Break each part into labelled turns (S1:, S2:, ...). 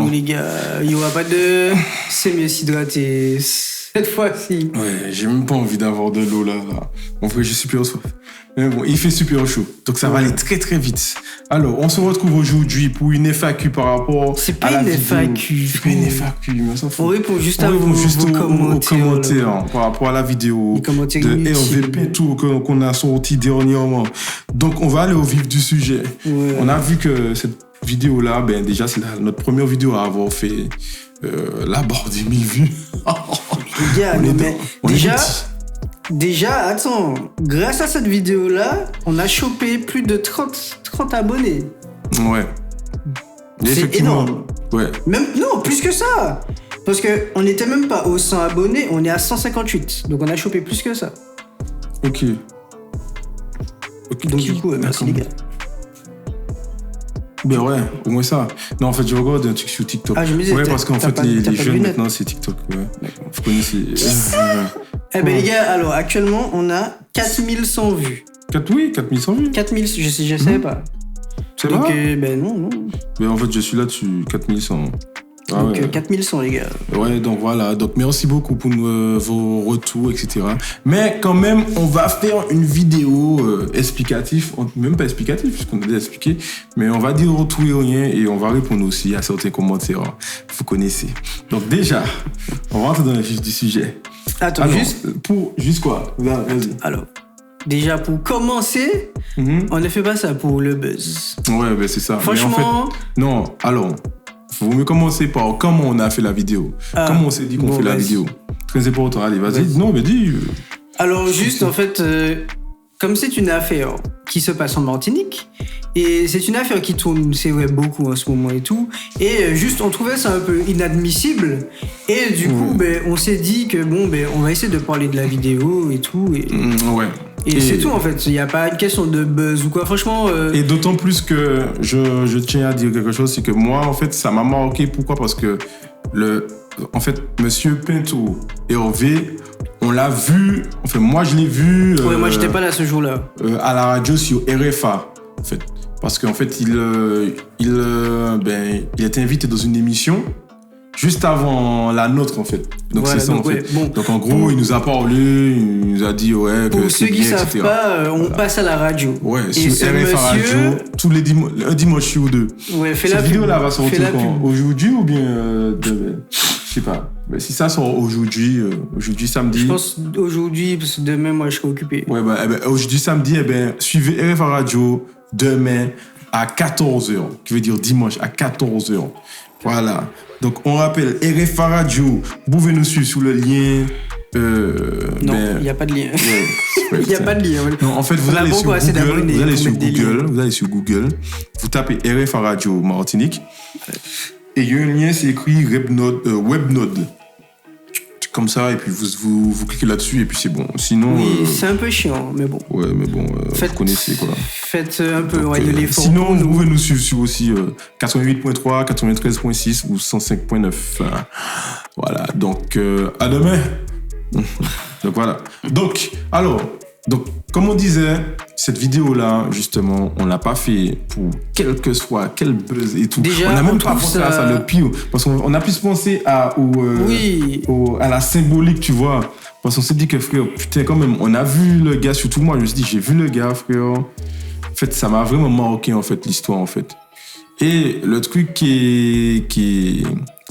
S1: nous, les gars. Il n'y aura pas de... C'est mieux s'hydrater cette fois-ci.
S2: Ouais, j'ai même pas envie d'avoir de l'eau là. En vrai, j'ai super soif. Mais bon, il fait super chaud. Donc ça va aller très très vite. Alors, on se retrouve aujourd'hui pour une FAQ par rapport à la vidéo. C'est pas une FAQ, mais on s'en fout.
S1: On répond juste à vos
S2: commentaires par rapport à la vidéo de RVP Tour qu'on a sorti dernièrement. Donc, on va aller au vif du sujet. Ouais. On a vu que cette vidéo-là, ben déjà, c'est notre première vidéo à avoir fait la barre des 1000 vues.
S1: Les gars, déjà, attends, grâce à cette vidéo-là, on a chopé plus de 30 abonnés.
S2: Ouais.
S1: C'est énorme.
S2: Ouais.
S1: Même, non, plus que ça. Parce qu'on n'était même pas aux 100 abonnés, on est à 158. Donc on a chopé plus que ça.
S2: Ok.
S1: Donc du coup, merci les gars.
S2: Ben ouais, au moins ça. Non, en fait, je regarde un truc sur TikTok.
S1: Ah, je me disais,
S2: ouais, parce qu'en fait, les jeunes maintenant, c'est TikTok. Ouais. Vous connaissez.
S1: Eh ben les gars, alors actuellement, on a 4100 vues.
S2: 4100 vues.
S1: 4000, je savais pas.
S2: C'est
S1: donc,
S2: vrai?
S1: Ben non.
S2: Mais en fait, je suis là-dessus, 4100.
S1: Ah donc, ouais. 4100, les gars.
S2: Ouais, donc voilà. Donc, merci beaucoup pour vos retours, etc. Mais quand même, on va faire une vidéo explicative. Même pas explicative, puisqu'on a déjà expliqué. Mais on va dire tout et rien et on va répondre aussi à certains commentaires. Vous connaissez. Donc, déjà, on va rentrer dans le vif du sujet.
S1: Attends,
S2: alors,
S1: juste
S2: quoi? Vas-y.
S1: Alors, déjà, pour commencer, on ne fait pas ça pour le buzz.
S2: Ouais, ben c'est ça.
S1: Franchement...
S2: Mais en fait, non, alors... Faut mieux commencer par comment on a fait la vidéo. Comment on s'est dit qu'on fait la vidéo. Très important. Allez, vas-y. Non, mais dis.
S1: Alors, juste, en fait, comme c'est une affaire qui se passe en Martinique, et c'est une affaire qui tourne, c'est vrai, beaucoup en ce moment et tout, et juste, on trouvait ça un peu inadmissible, et du coup, on s'est dit que, on va essayer de parler de la vidéo et tout. Et...
S2: ouais.
S1: Et c'est tout en fait, il n'y a pas une question de buzz ou quoi, franchement...
S2: Et d'autant plus que je tiens à dire quelque chose, c'est que moi en fait ça m'a marqué, pourquoi? Parce que en fait Monsieur Pinto Hervé, on l'a vu, enfin moi je l'ai vu...
S1: ouais, moi j'étais pas là ce jour-là.
S2: À la radio sur RFA en fait, parce qu'en fait il était invité dans une émission juste avant la nôtre en fait. Donc voilà, c'est ça en fait. Bon, donc en gros, il nous a parlé, il nous a dit que
S1: pour ceux qui savent pas, on passe à la radio.
S2: Ouais, et sur RFA Radio, tous les un dimanche sur deux.
S1: Ouais,
S2: cette vidéo-là va sortir quand? Aujourd'hui ou bien demain? Je sais pas. Mais si ça sort aujourd'hui samedi.
S1: Je pense aujourd'hui parce que demain moi je serai occupé.
S2: Ouais, aujourd'hui samedi, suivez RFA Radio demain à 14h, qui veut dire dimanche à 14h. Voilà. Donc, on rappelle RFA Radio. Vous pouvez nous suivre sous le lien.
S1: Non, il n'y a pas de lien. Il n'y a pas de lien.
S2: Non, en fait, vous allez sur Google. Vous tapez RFA Radio Martinique. Et il y a un lien, c'est écrit Webnode. Comme ça, et puis vous cliquez là-dessus, et puis c'est bon. Sinon.
S1: Oui, c'est un peu chiant, mais bon.
S2: Ouais, mais bon, vous connaissez quoi.
S1: Faites un peu de l'effort.
S2: Sinon, vous pouvez nous suivre sur aussi 88.3, 93.6 ou 105.9. Voilà, donc à demain. Donc voilà. Donc, comme on disait, cette vidéo-là, justement, on l'a pas fait pour quel buzz et tout.
S1: Déjà,
S2: on n'a même pas pensé à ça, le pire. Parce qu'on a plus pensé à la symbolique, tu vois. Parce qu'on s'est dit que, frère, putain, quand même, on a vu le gars, surtout moi, je me suis dit, j'ai vu le gars, frère. En fait, ça m'a vraiment marqué, en fait, l'histoire, en fait. Et le truc qui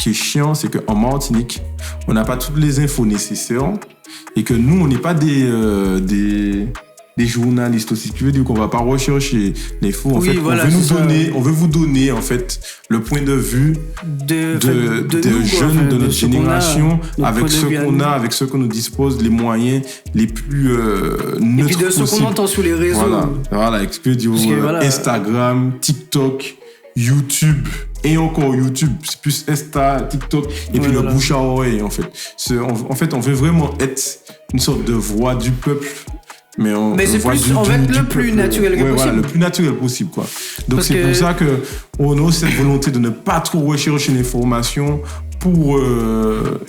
S2: est chiant, c'est qu'en Martinique, on n'a pas toutes les infos nécessaires. Et que nous, on n'est pas des journalistes aussi. Ce qui veut dire qu'on ne va pas rechercher les faux. En fait, on veut vous donner en fait le point de vue de jeunes de notre génération, avec ce qu'on a, avec ce qu'on nous dispose, les moyens les plus neutres.
S1: Et puis de ce qu'on entend sur les réseaux.
S2: Voilà, Instagram, TikTok, YouTube. Et encore YouTube, c'est plus Insta, TikTok, et puis le bouche à oreille, en fait. En fait, on veut vraiment être une sorte de voix du peuple, mais on va être
S1: le plus naturel possible.
S2: Voilà, le plus naturel possible, quoi. Donc, c'est pour ça qu'on a cette volonté de ne pas trop rechercher l'information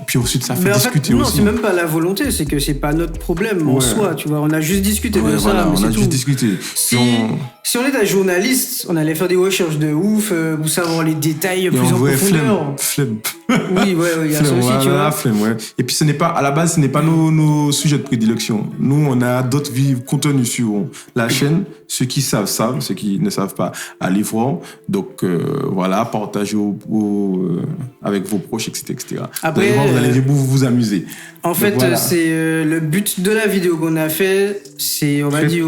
S2: Puis ensuite, ça fait discuter
S1: non,
S2: aussi.
S1: c'est même pas la volonté, c'est que c'est pas notre problème en soi, tu vois. On a juste discuté de ça, mais
S2: on a juste discuté.
S1: Si on était journaliste, on allait faire des recherches de ouf, vous savoir les détails plus en profondeur.
S2: Flemme.
S1: Oui, il y a ça aussi, tu vois.
S2: Flemme, ouais. Et puis, à la base, ce n'est pas nos sujets de prédilection. Nous, on a d'autres contenus sur la chaîne. Ceux qui savent, ceux qui ne savent pas, allez voir. Donc, voilà, partagez avec vos proches, etc.
S1: Après,
S2: vous allez vous amuser.
S1: En fait, voilà. C'est le but de la vidéo qu'on a fait, c'est, on va dire,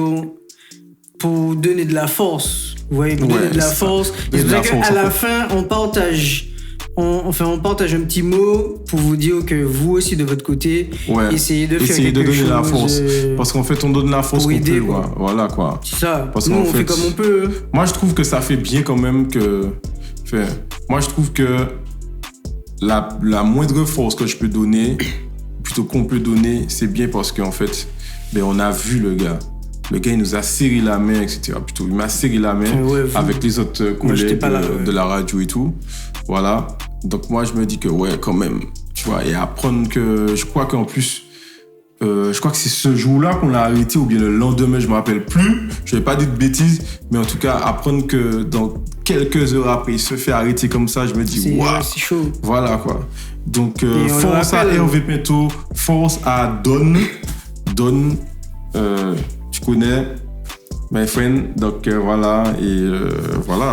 S1: pour donner de la force. Vous voyez, pour donner de la force. Et c'est pour ça qu'à la fin, on partage un petit mot pour vous dire que vous aussi, de votre côté, essayez de faire quelque chose.
S2: Donner la force. Parce qu'en fait, on donne la force qu'on peut. Quoi. Voilà, quoi.
S1: C'est ça. Parce nous, on fait comme on peut.
S2: Moi, je trouve que ça fait bien quand même que... Moi, je trouve que la moindre force que je peux donner, plutôt qu'on peut donner, c'est bien parce qu'en fait, on a vu le gars. Le gars, il nous a serré la main, etc. Plutôt, il m'a serré la main avec les autres collègues de la radio et tout. Voilà. Donc, moi, je me dis que, quand même, tu vois, et apprendre que, je crois qu'en plus, je crois que c'est ce jour-là qu'on l'a arrêté, ou bien le lendemain, je ne me rappelle plus. Je vais pas dire de bêtises, mais en tout cas, apprendre que dans quelques heures après, il se fait arrêter comme ça, je me dis, waouh,
S1: c'est chaud.
S2: Voilà, quoi. Donc, force à Hervé Pinto, force à Don, tu connais, my friend. Donc, voilà,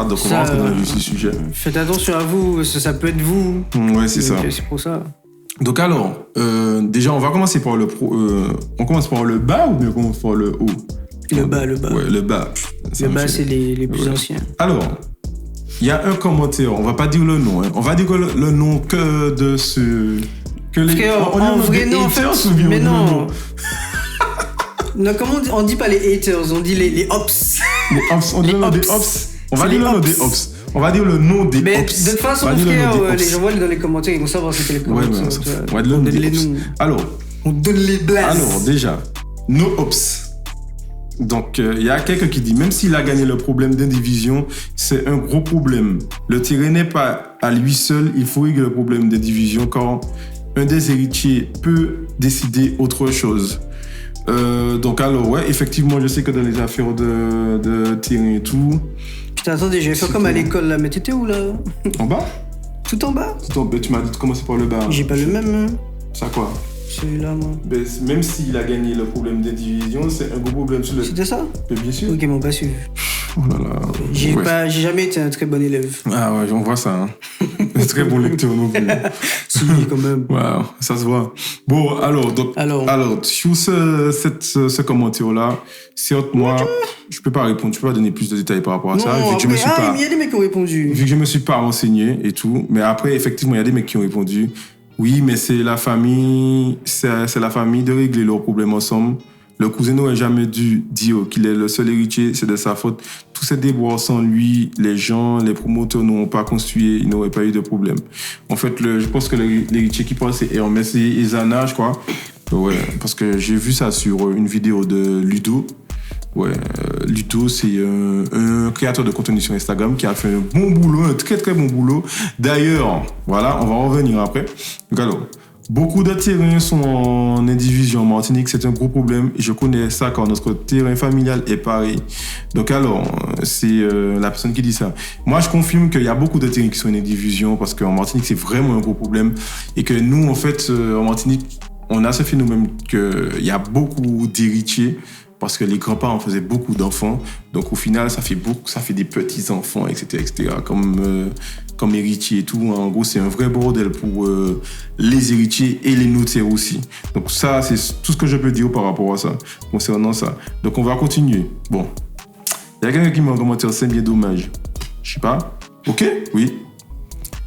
S2: donc on va rentrer dans le vif du sujet.
S1: Faites attention à vous, ça peut être vous.
S2: Ouais, c'est ça.
S1: C'est pour ça.
S2: Donc alors, déjà, on va commencer par on commence par le bas ou bien on commence par le haut?
S1: Le bas.
S2: Ouais, le bas.
S1: Le bas, c'est les plus anciens.
S2: Alors, il y a un commentaire, on va pas dire le nom, hein. On va dire le nom que de ce... Que les...
S1: Frère, en vrai, non, en fait, mais non. Non, comment on dit pas les haters, on dit les ops.
S2: Les ops, on dit le nom des ops. On va dire le nom des ops. On va dire le nom des ops.
S1: Mais de toute façon, frère, les gens voient dans les commentaires, ils vont savoir c'est quel commentaire.
S2: On va dire le nom des ops. Alors,
S1: on donne les blagues.
S2: Alors, déjà, no ops. Donc, il y a quelqu'un qui dit, même s'il a gagné le problème d'indivision, c'est un gros problème. Le terrain n'est pas à lui seul, il faut régler le problème d'indivision quand un des héritiers peut décider autre chose. Donc alors, effectivement, je sais que dans les affaires de terrain et tout...
S1: Putain, attendez, j'avais fait comme à l'école, là. Mais t'étais où, là?
S2: En bas?
S1: Tout en bas?
S2: Tu m'as dit de commencer par le bas.
S1: J'ai pas le même.
S2: Ça quoi?
S1: Celui-là, moi.
S2: Même s'il a gagné le problème d'indivision, c'est un gros problème sur le...
S1: C'était ça?
S2: Bien sûr.
S1: Ok, m'ont pas suivi.
S2: Oh là là.
S1: J'ai jamais été un très bon élève.
S2: Ah ouais, on voit ça. Un très bon lecteur non plus.
S1: Si, quand même.
S2: Wow, ça se voit. Bon, alors sur ce commentaire-là, certes, moi, je peux pas répondre, je peux pas donner plus de détails par rapport à ça.
S1: Vu que il y a des mecs qui ont répondu.
S2: Vu que je me suis pas renseigné et tout. Mais après, effectivement, il y a des mecs qui ont répondu. Oui, mais c'est la famille de régler leurs problèmes ensemble. Le cousin n'aurait jamais dû dire qu'il est le seul héritier, c'est de sa faute. Tous ces déboires sans lui, les promoteurs n'auront pas construit, il n'aurait pas eu de problème. En fait, je pense que l'héritier qui parle, c'est Hermès et Zana, je crois. Ouais, parce que j'ai vu ça sur une vidéo de Ludo. Ouais, Ludo, c'est un créateur de contenu sur Instagram qui a fait un bon boulot, un très très bon boulot. D'ailleurs, voilà, on va en revenir après. Donc alors, beaucoup de terrains sont en indivision en Martinique, c'est un gros problème. Et je connais ça quand notre terrain familial est pareil. Donc alors, c'est la personne qui dit ça. Moi, je confirme qu'il y a beaucoup de terrains qui sont en indivision parce qu'en Martinique, c'est vraiment un gros problème. Et que nous, en fait, en Martinique, on a ce phénomène qu'il y a beaucoup d'héritiers parce que les grands-parents faisaient beaucoup d'enfants. Donc au final, ça fait des petits-enfants, etc., comme héritiers et tout. En gros, c'est un vrai bordel pour les héritiers et les notaires aussi. Donc ça, c'est tout ce que je peux dire par rapport à ça, concernant ça. Donc on va continuer. Bon, il y a quelqu'un qui m'a commenté, c'est bien dommage. Je sais pas. Ok, oui.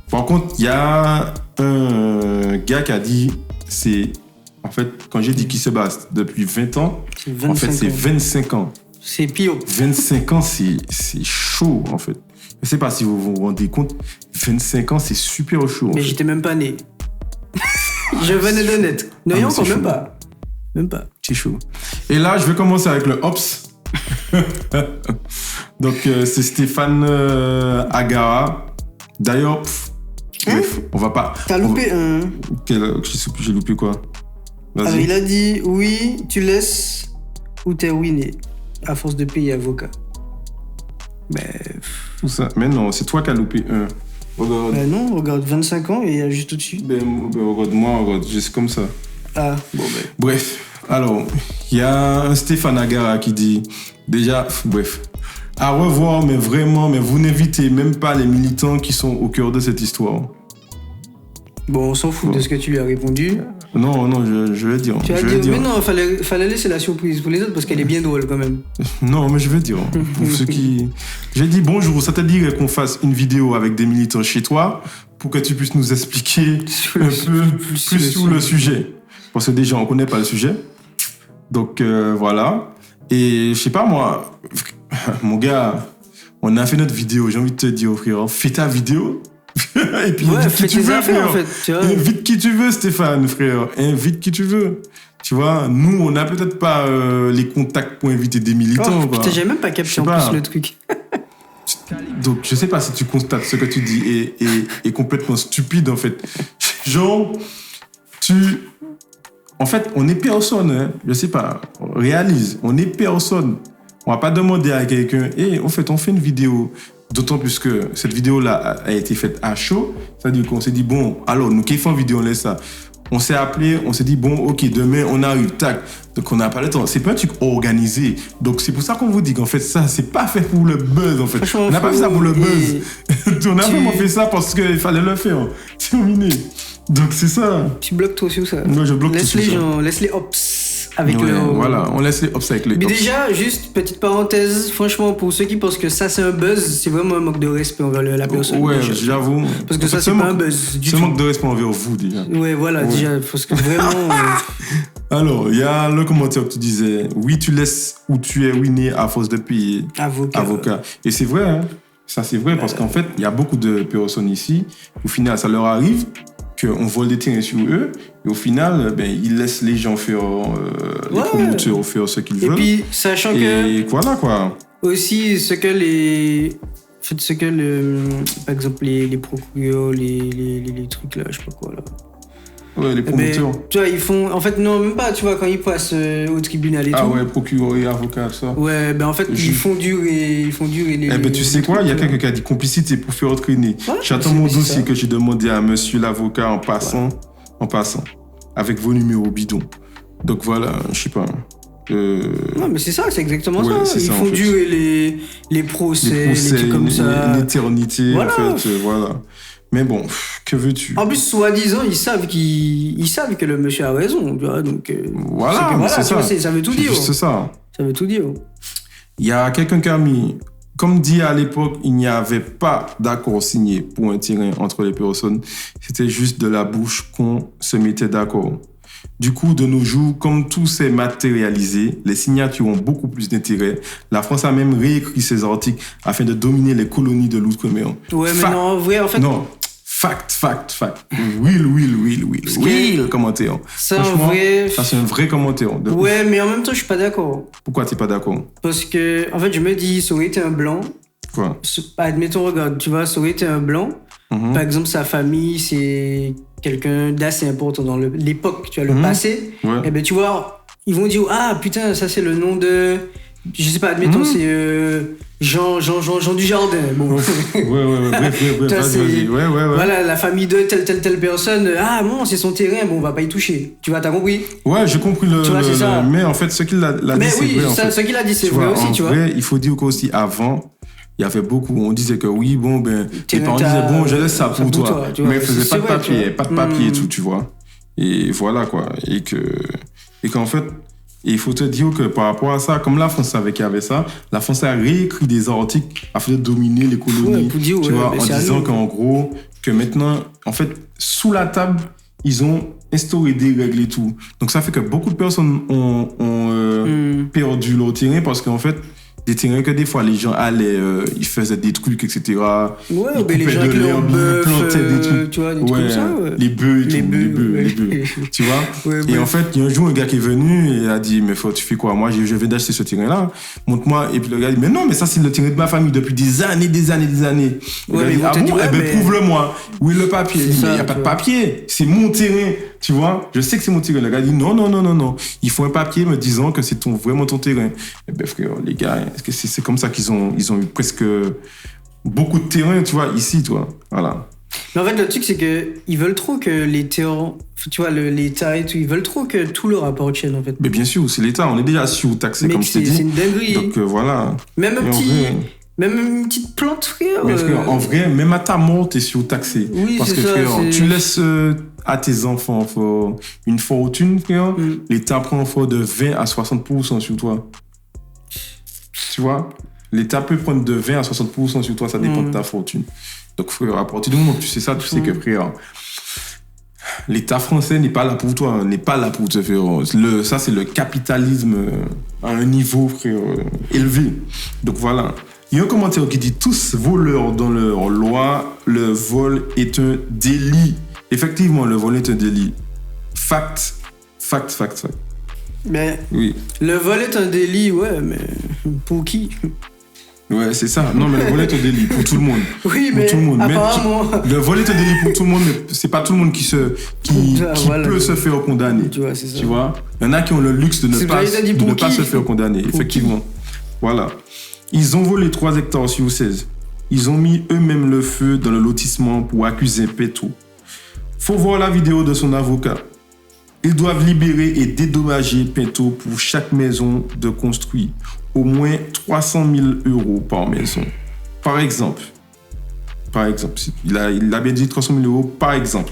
S2: Par contre, il y a un gars qui a dit, en fait, quand j'ai dit qu'il se bat depuis 20 ans, en fait, c'est 25 ans.
S1: C'est pire.
S2: 25 ans, c'est chaud, en fait. Je ne sais pas si vous vous rendez compte, 25 ans, c'est super chaud.
S1: Mais j'étais même pas né. Je venais de naître. Non, encore même pas. Même pas.
S2: C'est chaud. Et là, je vais commencer avec le Ops. Donc, c'est Stéphane Agara. D'ailleurs, Bref, on va pas...
S1: T'as loupé un...
S2: J'ai loupé quoi? Vas-y.
S1: Il a dit, oui, tu laisses ou t'es ruiné à force de payer avocat.
S2: Tout ça. Mais non, c'est toi qui as loupé un.
S1: Regarde. Non, regarde, 25 ans et il y a juste au-dessus.
S2: Regarde, juste comme ça.
S1: Ah, bon,
S2: Bref, alors, il y a un Stéphane Agara qui dit, déjà, bref, à revoir, mais vraiment, mais vous n'invitez même pas les militants qui sont au cœur de cette histoire.
S1: Bon, on s'en fout de ce que tu lui as répondu.
S2: Non, je vais dire.
S1: Mais non, fallait laisser la surprise pour les autres parce qu'elle est bien drôle quand même.
S2: Non, mais je vais dire. Pour ceux qui... J'ai dit bonjour, ça te dirait qu'on fasse une vidéo avec des militants chez toi pour que tu puisses nous expliquer un peu plus sur le sujet. Parce que déjà, on connaît pas le sujet. Donc, voilà. Et je sais pas, moi, mon gars, on a fait notre vidéo. J'ai envie de te dire, frère, fais ta vidéo. Et puis, invite qui tu veux, frère. En fait, tu vois. Invite qui tu veux, Stéphane, frère. Invite qui tu veux. Tu vois, nous, on n'a peut-être pas les contacts pour inviter des militants.
S1: Putain, j'ai même pas capté en plus le truc.
S2: Donc, je sais pas si tu constates ce que tu dis est complètement stupide, en fait. Genre, en fait, on est personne, hein. Je sais pas. Réalise, on est personne. On va pas demander à quelqu'un, en fait, on fait une vidéo. D'autant plus que cette vidéo-là a été faite à chaud. C'est-à-dire qu'on s'est dit, bon, alors, nous qui faisons vidéo, on laisse ça. On s'est appelé, on s'est dit, bon, ok, demain, on arrive, tac. Donc, on n'a pas le temps. C'est pas un truc organisé. Donc, c'est pour ça qu'on vous dit qu'en fait, ça, c'est pas fait pour le buzz, en fait. On n'a pas fait ça pour le buzz. On a vraiment fait ça parce qu'il fallait le faire. C'est terminé. Donc, c'est ça.
S1: Tu bloques toi aussi ou ça?
S2: Moi, je bloque tout ça.
S1: Laisse les ops. Avec
S2: Voilà, on laisse les ops avec les
S1: Mais
S2: ops.
S1: déjà, juste petite parenthèse, franchement, pour ceux qui pensent que ça c'est un buzz, c'est vraiment un manque de respect envers la personne.
S2: Ouais, j'avoue.
S1: Parce que ça c'est pas un buzz du tout.
S2: C'est un manque de respect envers vous déjà.
S1: Ouais, voilà, déjà, parce que vraiment.
S2: Alors, il y a le commentaire que tu disais, oui, tu laisses ou tu es ruiné à force de payer avocat. Et c'est vrai, hein. Ça c'est vrai, parce qu'en fait, il y a beaucoup de personnes ici, au final, ça leur arrive qu'on vole des terrains sur eux, et au final, ils laissent les gens faire, les promoteurs faire ce qu'ils veulent.
S1: Et puis, sachant
S2: que... voilà, quoi.
S1: Aussi, par exemple, les procureurs, les trucs là, je sais pas quoi, là.
S2: Ouais, les promoteurs.
S1: Tu vois, ils font... En fait, non, même pas, tu vois, quand ils passent au tribunal et tout.
S2: Ah ouais, procureur et avocat, ça.
S1: Ouais, en fait, ils font durer les...
S2: Tu sais quoi, il y a quelqu'un qui a dit complicité pour faire traîner. J'attends mon dossier que j'ai demandé à monsieur l'avocat en passant, avec vos numéros bidons. Donc voilà, je sais pas.
S1: Non, mais c'est ça, c'est exactement ça. Ils font durer les procès, les trucs comme ça.
S2: L'éternité, en fait, voilà. Mais bon, que veux-tu?
S1: En plus, soi-disant, ils savent que le monsieur a raison, tu vois, donc...
S2: Voilà, c'est ça.
S1: Ça veut tout dire.
S2: C'est ça.
S1: Ça veut tout dire.
S2: Il y a quelqu'un qui a mis... Comme dit à l'époque, il n'y avait pas d'accord signé pour un terrain entre les personnes. C'était juste de la bouche qu'on se mettait d'accord. Du coup, de nos jours, comme tout s'est matérialisé, les signatures ont beaucoup plus d'intérêt. La France a même réécrit ses articles afin de dominer les colonies de l'outre-mer.
S1: Ouais, mais non, en vrai, en fait...
S2: Non. Fact. Will, commentaire.
S1: Ça,
S2: c'est un vrai commentaire.
S1: Ouais, mais en même temps, je suis pas d'accord.
S2: Pourquoi t'es pas d'accord?
S1: Parce que, en fait, je me dis, ça aurait été un blanc.
S2: Quoi?
S1: Admettons, regarde, tu vois, ça aurait été un blanc. Mm-hmm. Par exemple, sa famille, c'est quelqu'un d'assez important dans l'époque, tu vois, le passé.
S2: Ouais.
S1: Et ben, tu vois, ils vont dire, ah, putain, ça, c'est le nom de... Je sais pas, admettons, c'est Jean Dujardin. Bon.
S2: Bref, vas-y. Ouais.
S1: Voilà, la famille de telle personne. Ah, bon, c'est son terrain, bon, on va pas y toucher. Tu vois, t'as compris?
S2: Ouais, j'ai compris
S1: tu vois, c'est ça.
S2: Mais en fait, ce qu'il a dit, c'est vrai.
S1: Mais oui, ce qu'il a dit, c'est vrai aussi, tu vois.
S2: Vrai, il faut dire qu'aussi, avant, il y avait beaucoup, on disait que oui, bon, les parents disaient, bon, je laisse ça pour toi. Mais ils faisaient pas de papier et tout, tu vois. Et voilà, quoi. Et qu'en fait, et il faut te dire que par rapport à ça, comme la France savait qu'il y avait ça, la France a réécrit des articles afin de dominer les colonies, tu vois, en disant qu'en gros, que maintenant, en fait, sous la table, ils ont instauré des règles et tout. Donc ça fait que beaucoup de personnes ont perdu leur terrain parce qu'en fait, des terrains que des fois les gens allaient, ils faisaient des trucs, etc.
S1: Ouais,
S2: ils coupaient de l'herbe, ils plantaient des trucs.
S1: tu vois, des trucs comme ça. Ouais.
S2: Les bœufs et tout, les bœufs. Tu vois. Et en fait, il y a un jour, un gars qui est venu et il a dit, mais tu fais quoi? Moi, je viens d'acheter ce terrain-là. Montre-moi. Et puis le gars dit, mais non, mais ça, c'est le terrain de ma famille depuis des années.
S1: Ouais, mais
S2: dit, ah bon? Prouve-le-moi. Oui, le papier. Il dit, mais il n'y a pas de papier. C'est mon terrain. Tu vois, je sais que c'est mon terrain. Le gars dit, non. Il faut un papier me disant que c'est vraiment ton terrain. Et ben, frère, les gars, c'est comme ça qu'ils ont eu presque beaucoup de terrain, tu vois, ici, toi. Voilà.
S1: Mais en fait, le truc, c'est qu'ils veulent trop que les terrains, tu vois, l'État et tout, ils veulent trop que tout leur appartienne, en fait.
S2: Mais bien sûr, c'est l'État. On est déjà surtaxé, comme je t'ai dit.
S1: C'est une dinguerie.
S2: Donc, voilà.
S1: Même une petite plante, frère.
S2: Mais en vrai, même à ta mort, t'es surtaxé.
S1: Oui,
S2: parce que, frère, tu laisses à tes enfants une fortune, frère. L'État prend de 20 à 60% sur toi. Tu vois? L'État peut prendre de 20 à 60% sur toi, ça dépend de ta fortune. Donc, frère, à partir du moment où tu sais ça, tu sais que, frère, l'État français n'est pas là pour toi, n'est pas là pour te faire. Ça, c'est le capitalisme à un niveau, frère, élevé. Donc, voilà. Il y a un commentaire qui dit « Tous voleurs dans leur loi, le vol est un délit. » Effectivement, le vol est un délit. Fact.
S1: Mais
S2: oui.
S1: Le vol est un délit, ouais, mais pour qui?
S2: Ouais, c'est ça. Non, mais le vol est un délit pour tout le monde.
S1: Oui, mais apparemment...
S2: Le vol est un délit pour tout le monde, mais c'est pas tout le monde qui peut se faire condamner.
S1: Tu vois, c'est ça.
S2: Tu vois? Il y en a qui ont le luxe de ne pas se faire condamner, effectivement. Voilà. Ils ont volé 3 hectares sur 16. Ils ont mis eux-mêmes le feu dans le lotissement pour accuser Pinto. Faut voir la vidéo de son avocat. Ils doivent libérer et dédommager Pinto pour chaque maison de construit. Au moins 300 000 € par maison. Par exemple. Il a bien dit 300 000 € par exemple.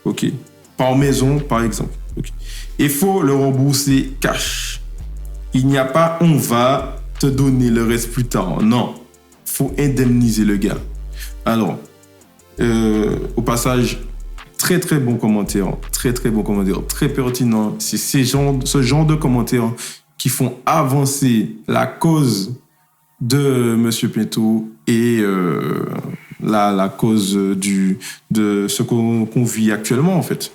S2: OK. Par maison, par exemple. OK. Il faut le rembourser cash. Il n'y a pas on va te donner le reste plus tard. Non. Faut indemniser le gars. Alors, au passage, très très bon commentaire. Très pertinent. C'est ce genre de commentaires qui font avancer la cause de M. Pinto et la cause de ce qu'on vit actuellement, en fait.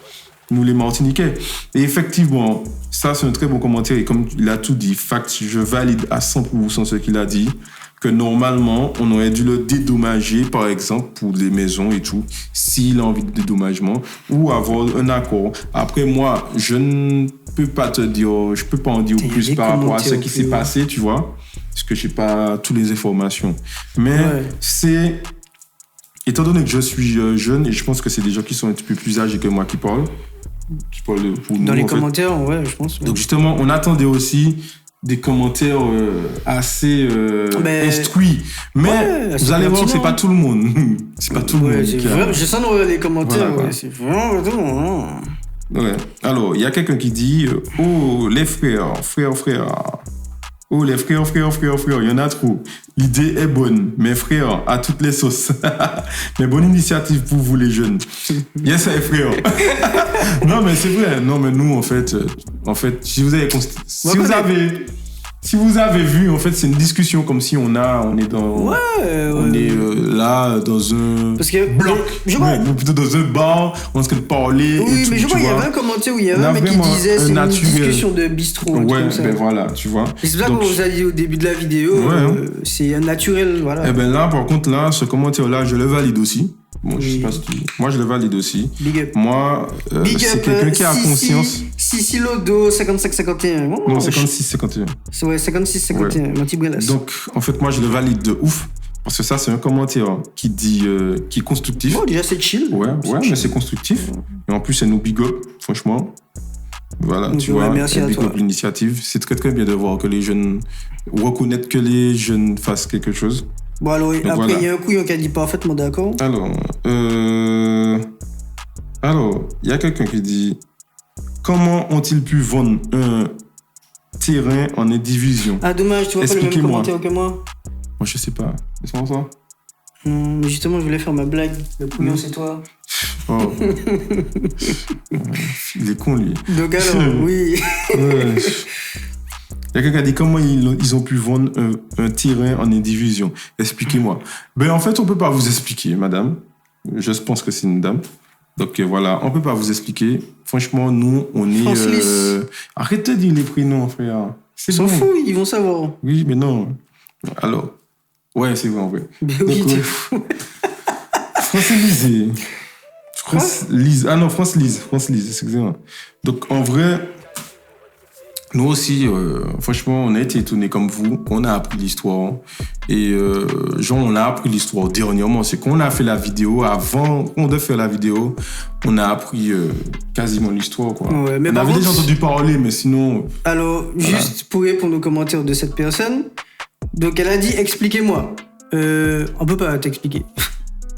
S2: Nous, les Martiniquais. Et effectivement, ça, c'est un très bon commentaire. Et comme il a tout dit, fact, je valide à 100% ce qu'il a dit, que normalement, on aurait dû le dédommager, par exemple, pour les maisons et tout, s'il a envie de dédommagement, ou avoir un accord. Après, moi, je ne peux pas te dire, je peux pas en dire plus par rapport à ce qui s'est passé, tu vois, parce que j'ai pas toutes les informations. Mais c'est, étant donné que je suis jeune, et je pense que c'est des gens qui sont un petit peu plus âgés que moi qui parlent pour nous.
S1: Dans les commentaires, ouais, je pense. Ouais.
S2: Donc justement, on attendait aussi des commentaires assez instruits. Mais vous allez voir que c'est pas tout le monde. C'est pas tout le monde.
S1: Je sens dans les commentaires, voilà, c'est vraiment tout le monde.
S2: Ouais. Alors, il y a quelqu'un qui dit oh, les frères. Oh, les frères, il y en a trop. L'idée est bonne, mes frères, à toutes les sauces. Mais bonne initiative pour vous, les jeunes. Yes, les frères. Non, mais c'est vrai. Non, mais nous, en fait, si vous avez vu, en fait, c'est une discussion comme si on est dans... on est là, dans un bloc. Plutôt dans un bar, on se parler.
S1: Oui,
S2: et tout,
S1: mais je vois, il y avait un commentaire où il y avait un mec qui disait c'est une discussion de bistrot.
S2: Ouais, ben voilà, tu vois.
S1: Et c'est ça qu'on vous a dit au début de la vidéo, c'est un naturel, voilà.
S2: Et ben là, par contre, là, ce commentaire-là, je le valide aussi. Bon, je sais pas moi, je le valide aussi.
S1: Big up.
S2: Moi, c'est quelqu'un qui a conscience.
S1: Lodo 55-51.
S2: Non, 56-51.
S1: Ouais, 56-51. Mon petit Brélas.
S2: Donc, en fait, moi, je le valide de ouf. Parce que ça, c'est un commentaire qui est constructif.
S1: Oh, déjà, c'est chill.
S2: Ouais, mais c'est constructif. Et en plus, c'est nous big up, franchement. Voilà, donc, tu vois,
S1: merci à toi.
S2: L'initiative. C'est très, très bien de voir que les jeunes... reconnaître que les jeunes fassent quelque chose.
S1: Bon, alors, donc, après, il y a un couillon qui a dit parfaitement d'accord.
S2: Alors, il y a quelqu'un qui dit comment ont-ils pu vendre un terrain en indivision?
S1: Ah, dommage, tu vois pas le même commentaire que moi.
S2: Moi, je sais pas. Laisse-moi ça.
S1: Non, mais justement, je voulais faire ma blague. Le couillon, c'est toi.
S2: Oh. Il est con, lui.
S1: Donc, alors, oui.
S2: Il y a quelqu'un qui a dit comment ils ont pu vendre un terrain en indivision. Expliquez-moi. Ben, en fait, on peut pas vous expliquer, madame. Je pense que c'est une dame. Donc voilà, on peut pas vous expliquer. Franchement, nous, on est... Arrête de dire les prénoms, frère.
S1: Ils s'en foutent, ils vont savoir.
S2: Oui, mais non. Alors, ouais, c'est vrai, en vrai.
S1: Mais oui, t'es fou.
S2: France-Élysée. France-Lise. Ah non, France-Lise, excusez-moi. Donc, en vrai, nous aussi, franchement, on a été étonnés comme vous. On a appris l'histoire. Et genre, on a appris l'histoire dernièrement. C'est qu'on a fait la vidéo. Avant qu'on devait faire la vidéo, on a appris quasiment l'histoire, quoi.
S1: Ouais, mais
S2: on avait déjà entendu parler, mais sinon...
S1: Alors, voilà. Juste pour répondre aux commentaires de cette personne, donc elle a dit « Expliquez-moi ». On peut pas t'expliquer.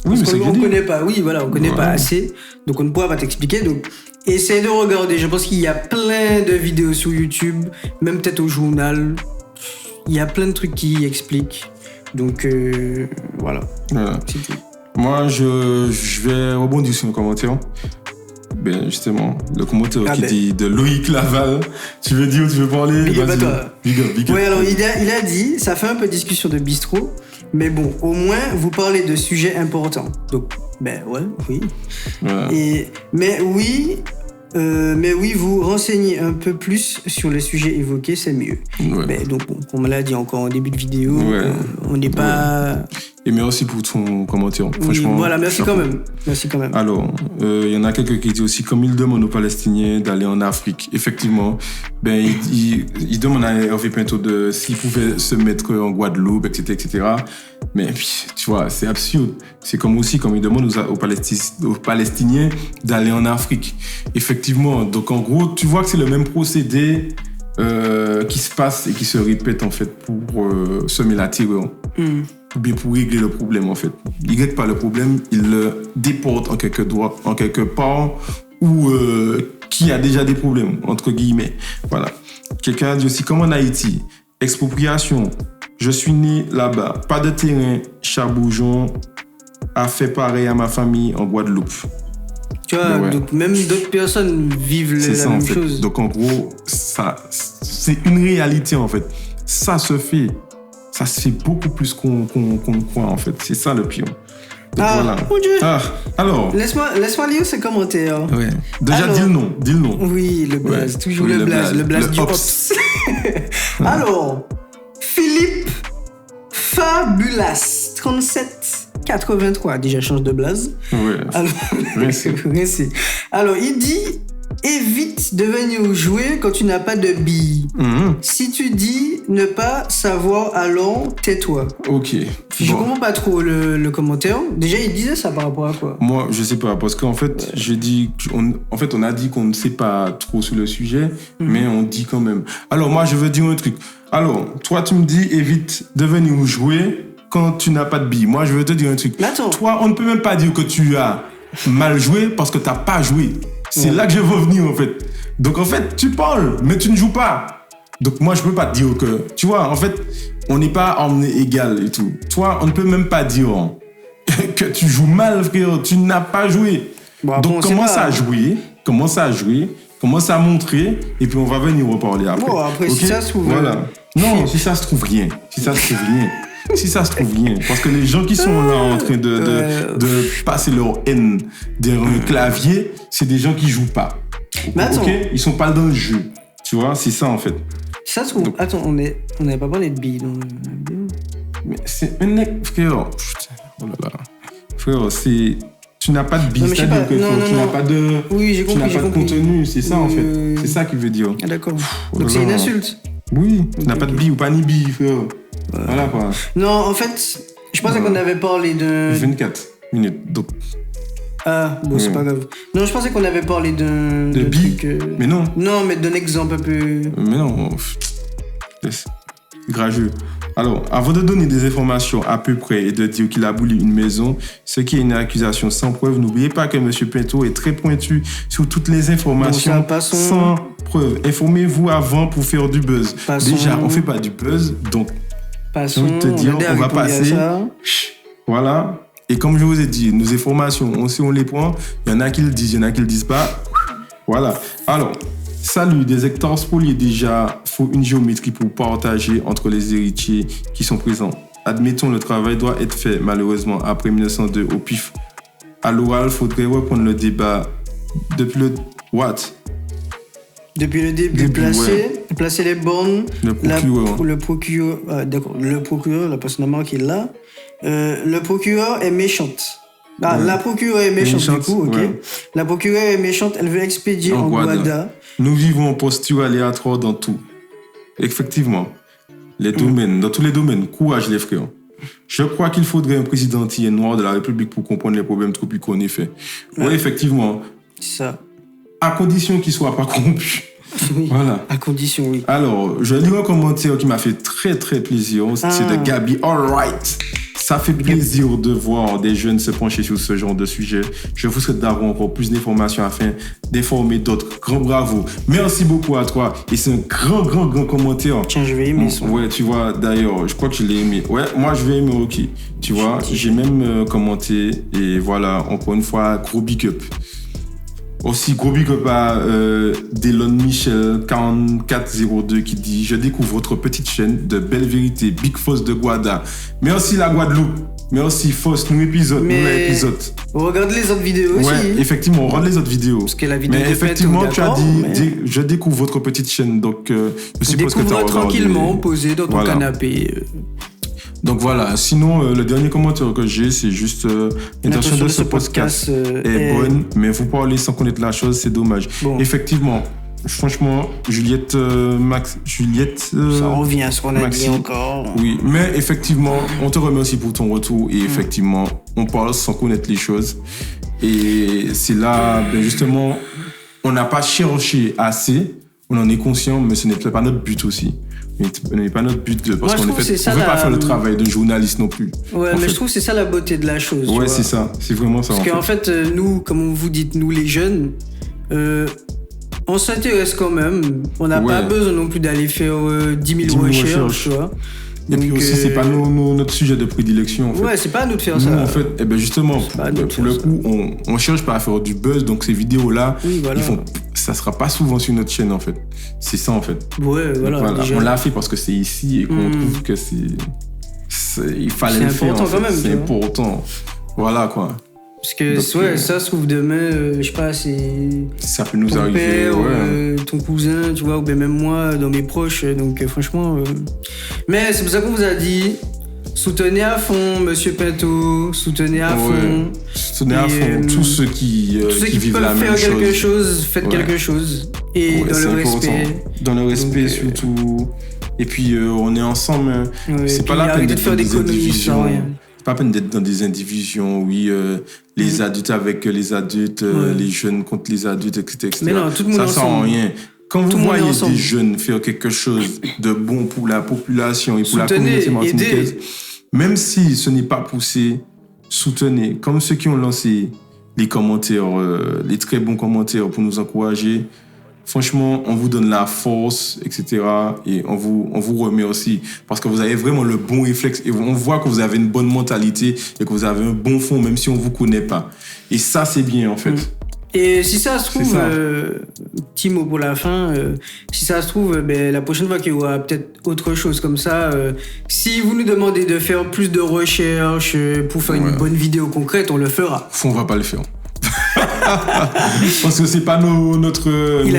S2: Oui, mais
S1: on connaît pas. Oui, voilà, on connaît pas assez. Donc, on ne pourra pas t'expliquer. Donc, essaye de regarder. Je pense qu'il y a plein de vidéos sur YouTube, même peut-être au journal. Il y a plein de trucs qui expliquent. Donc, voilà. C'est tout.
S2: Moi, je vais rebondir sur le commentaire. Ben, justement, le commentaire qui dit de Loïc Laval. Tu veux dire ou tu veux parler?
S1: Big up à toi.
S2: Big up.
S1: Ouais, alors, il a dit, ça fait un peu discussion de bistrot. Mais bon, au moins, vous parlez de sujets importants. Donc, ben ouais, oui. Ouais. Mais oui, vous renseignez un peu plus sur les sujets évoqués, c'est mieux. Ouais. Mais donc, bon, comme on l'a dit encore en début de vidéo, on n'est pas...
S2: Et merci pour ton commentaire. Franchement,
S1: voilà, merci quand même.
S2: Alors, il y en a quelqu'un qui dit aussi, comme il demande aux Palestiniens d'aller en Afrique, effectivement, ben, il demande à Hervé Pinto s'il pouvait se mettre en Guadeloupe, etc. Mais puis, tu vois, c'est absurde. C'est comme il demande aux Palestiniens d'aller en Afrique. Effectivement, donc en gros, tu vois que c'est le même procédé qui se passe et qui se répète en fait pour semer la terreur. Ou bien pour régler le problème en fait. Il ne règle pas le problème, il le déporte en quelque part où qui a déjà des problèmes, entre guillemets. Voilà. Quelqu'un a dit aussi, comme en Haïti, expropriation, je suis né là-bas, pas de terrain, Chaboujon a fait pareil à ma famille en Guadeloupe.
S1: Tu vois, donc même d'autres personnes vivent la même chose.
S2: Donc en gros, ça, c'est une réalité en fait. Ça se fait beaucoup plus qu'on croit en fait. C'est ça le pire. Donc, voilà.
S1: Mon Dieu.
S2: Alors.
S1: Laisse-moi lire ces commentaires.
S2: Ouais. Déjà, dis le nom.
S1: Oui, le blaze. Ouais. Toujours le blaze du Ops. Alors, Philippe Fabulas, 3783. Déjà, change de blaze.
S2: Ouais.
S1: Alors, merci. Alors, il dit... Évite de venir jouer quand tu n'as pas de billes. Si tu dis ne pas savoir, alors tais-toi.
S2: Ok.
S1: Je comprends pas trop le commentaire. Déjà, il disait ça par rapport à quoi?
S2: Moi, je sais pas. Parce qu'en fait, on a dit qu'on ne sait pas trop sur le sujet, mais on dit quand même. Alors, moi, je veux dire un truc. Alors, toi, tu me dis évite de venir jouer quand tu n'as pas de billes. Moi, je veux te dire un truc.
S1: Mais attends.
S2: Toi, on ne peut même pas dire que tu as mal joué parce que tu n'as pas joué. C'est là que je veux venir, en fait. Donc, en fait, tu parles, mais tu ne joues pas. Donc, moi, je peux pas te dire que... Tu vois, en fait, on n'est pas emmené égal et tout. Toi, on ne peut même pas dire que tu joues mal, frère. Tu n'as pas joué.
S1: Bon,
S2: donc, commence à jouer. Commence à montrer. Et puis, on va venir reparler après.
S1: Bon, après, okay? Si ça se trouve...
S2: Voilà. Non, si ça se trouve rien. Si ça se trouve rien. Parce que les gens qui sont là en train de passer leur haine derrière un clavier, c'est des gens qui jouent pas.
S1: Mais attends.
S2: Okay? Ils sont pas dans le jeu. Tu vois, c'est ça en fait.
S1: Si ça se trouve... Donc, attends, on n'avait pas parlé de billes.
S2: Mais c'est un mec, frère. Oh là là. Frère, c'est... Tu n'as pas de billes, c'est-à-dire que tu n'as pas de...
S1: Oui, j'ai compris.
S2: Tu n'as pas de contenu, c'est ça en fait. C'est ça qu'il veut dire.
S1: Ah d'accord. Donc c'est une insulte.
S2: Oui, tu n'as pas de billes ou pas ni billes, frère. Voilà quoi.
S1: Non, en fait, je pensais qu'on avait parlé de...
S2: 24 minutes, donc...
S1: Ah, bon, c'est pas grave. Non, je pensais qu'on avait parlé de
S2: billes, mais non.
S1: Non, mais d'un exemple un peu...
S2: Mais non, c'est grageux. Alors, avant de donner des informations à peu près et de dire qu'il a bouli une maison, ce qui est une accusation sans preuve, n'oubliez pas que M. Pinto est très pointu sur toutes les informations sans preuve. Informez-vous avant pour faire du buzz. Déjà, on fait pas du buzz, donc...
S1: Passons,
S2: te dire, on va passer. Voilà. Et comme je vous ai dit, nos informations, on les prend. Il y en a qui le disent, il y en a qui le disent pas. Voilà. Alors, salut, des hectares spoliés déjà. Faut une géométrie pour partager entre les héritiers qui sont présents. Admettons, le travail doit être fait, malheureusement, après 1902 au pif. à l'oral, il faudrait reprendre le débat depuis le what?
S1: Depuis le début, placer les bornes.
S2: Le
S1: procureur. D'accord. Le procureur, la personne qui est là. Le procureur est méchante. La procureure est méchante, du coup, ok. Ouais. La procureure est méchante, elle veut expédier en Guada.
S2: Nous vivons en posture aléatoire dans tout. Effectivement. Les domaines, dans tous les domaines. Courage, les frères. Je crois qu'il faudrait un président entier noir de la République pour comprendre les problèmes tropicaux, en effet. Oui, effectivement.
S1: Ça.
S2: À condition qu'il ne soit pas corrompu.
S1: Oui,
S2: voilà.
S1: À condition, oui.
S2: Alors, je lis un commentaire qui m'a fait très, très plaisir. C'est de Gabi. All right. Ça fait plaisir de voir des jeunes se pencher sur ce genre de sujet. Je vous souhaite d'avoir encore plus d'informations afin d'informer d'autres. Grand bravo. Merci beaucoup à toi. Et c'est un grand commentaire.
S1: Tiens, je vais aimer ça.
S2: Ouais, tu vois, d'ailleurs, je crois que je l'ai aimé. Ouais, moi, je vais aimer Rocky. Tu vois, j'ai même commenté. Et voilà, encore une fois, gros big up. Aussi, gros big up à Delon Michel 4402 qui dit « Je découvre votre petite chaîne de belle vérité, Big Foss de Guada. Merci la Guadeloupe. Merci Foss, nous épisode.
S1: On regarde les autres vidéos aussi.
S2: Ouais, effectivement, on regarde les autres vidéos.
S1: Parce que la vidéo
S2: mais effectivement, tu as dit « Je découvre votre petite chaîne. » Donc, je suppose que tu as regardé.
S1: Tranquillement, posé dans ton canapé.
S2: Donc voilà, sinon le dernier commentaire que j'ai, c'est juste l'intention de ce podcast est bonne, mais vous parlez sans connaître la chose, c'est dommage. Bon. Effectivement, franchement, Juliette,
S1: ça revient à ce qu'on a dit encore.
S2: Oui, mais effectivement, on te remercie pour ton retour et effectivement, on parle sans connaître les choses. Et c'est là, justement, on n'a pas cherché assez, on en est conscient, mais ce n'est peut-être pas notre but aussi. Ce n'est pas notre but parce qu'on ne veut pas faire le travail de journaliste non plus.
S1: Ouais, mais je trouve que c'est ça la beauté de la chose.
S2: Ouais, c'est ça. C'est vraiment ça.
S1: Parce qu'en fait, nous, comme vous dites, nous les jeunes, on s'intéresse quand même. On n'a pas besoin non plus d'aller faire 10 000 recherches, tu vois.
S2: Et puis aussi, c'est pas notre sujet de prédilection. En fait.
S1: Ouais, c'est pas à nous de faire ça.
S2: Nous, en fait, justement, pour le coup, on cherche pas à faire du buzz. Donc, ces vidéos-là, ça sera pas souvent sur notre chaîne, en fait. C'est ça, en fait.
S1: Ouais, voilà.
S2: On l'a fait parce que c'est ici et qu'on trouve que il fallait le faire.
S1: C'est important quand même.
S2: C'est important. Voilà, quoi.
S1: Parce que donc, ça se trouve demain, je sais pas,
S2: ça peut nous
S1: ton
S2: arriver,
S1: père, ton cousin, tu vois, ou bien même moi, dans mes proches. Donc franchement, mais c'est pour ça qu'on vous a dit, soutenez à fond, Monsieur Pinto, soutenez à fond.
S2: Soutenez à fond tous ceux qui vivent la même chose.
S1: Faire quelque chose, faites quelque chose. Et dans le respect.
S2: Dans le respect surtout. Et puis on est ensemble. C'est pas la peine de faire des indivisions. C'est pas la peine d'être dans des indivisions, les adultes avec les adultes, les jeunes contre les adultes, etc.
S1: Mais non, tout le monde
S2: ça sert à rien. Quand vous voyez des jeunes faire quelque chose de bon pour la population et pour la communauté martiniquaise, même si ce n'est pas poussé, soutenez. Comme ceux qui ont lancé les commentaires, les très bons commentaires pour nous encourager. Franchement, on vous donne la force, etc. Et on vous remercie parce que vous avez vraiment le bon réflexe et on voit que vous avez une bonne mentalité et que vous avez un bon fond, même si on ne vous connaît pas. Et ça, c'est bien, en fait.
S1: Et si ça se trouve, petit mot pour la fin, si ça se trouve, la prochaine fois qu'il y aura peut-être autre chose comme ça, si vous nous demandez de faire plus de recherches pour faire une bonne vidéo concrète, on le fera.
S2: On va pas le faire. Parce que c'est pas notre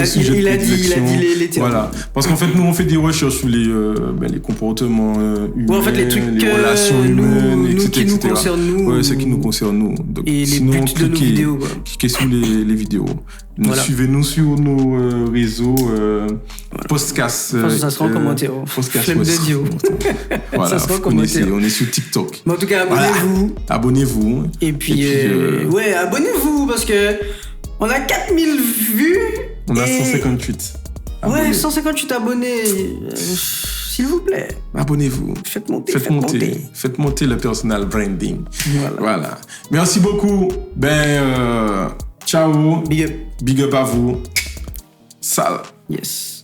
S2: sujet de prédilection.
S1: Il a dit les termes.
S2: Voilà. Parce qu'en fait, nous, on fait des recherches sur les comportements humains,
S1: en fait, les trucs
S2: les relations humaines, etc.
S1: Qui nous concernent, nous.
S2: Ouais, ce qui nous concerne, nous. Donc,
S1: et sinon, les buts de nos vidéos.
S2: Cliquez sur les vidéos. Suivez-nous sur nos réseaux podcast.
S1: Ça sera en commentaire.
S2: Flemme de Dio. Voilà, ça sera en commentaire. On est sur TikTok.
S1: Mais en tout cas, abonnez-vous.
S2: Abonnez-vous.
S1: Et puis, abonnez-vous parce que on a 4000 vues.
S2: On a 158.
S1: Ouais, 158 abonnés. S'il vous plaît.
S2: Abonnez-vous.
S1: Faites monter
S2: le personal branding. Voilà. Merci beaucoup. Ciao.
S1: Big up.
S2: Big up à vous. Sale.
S1: Yes.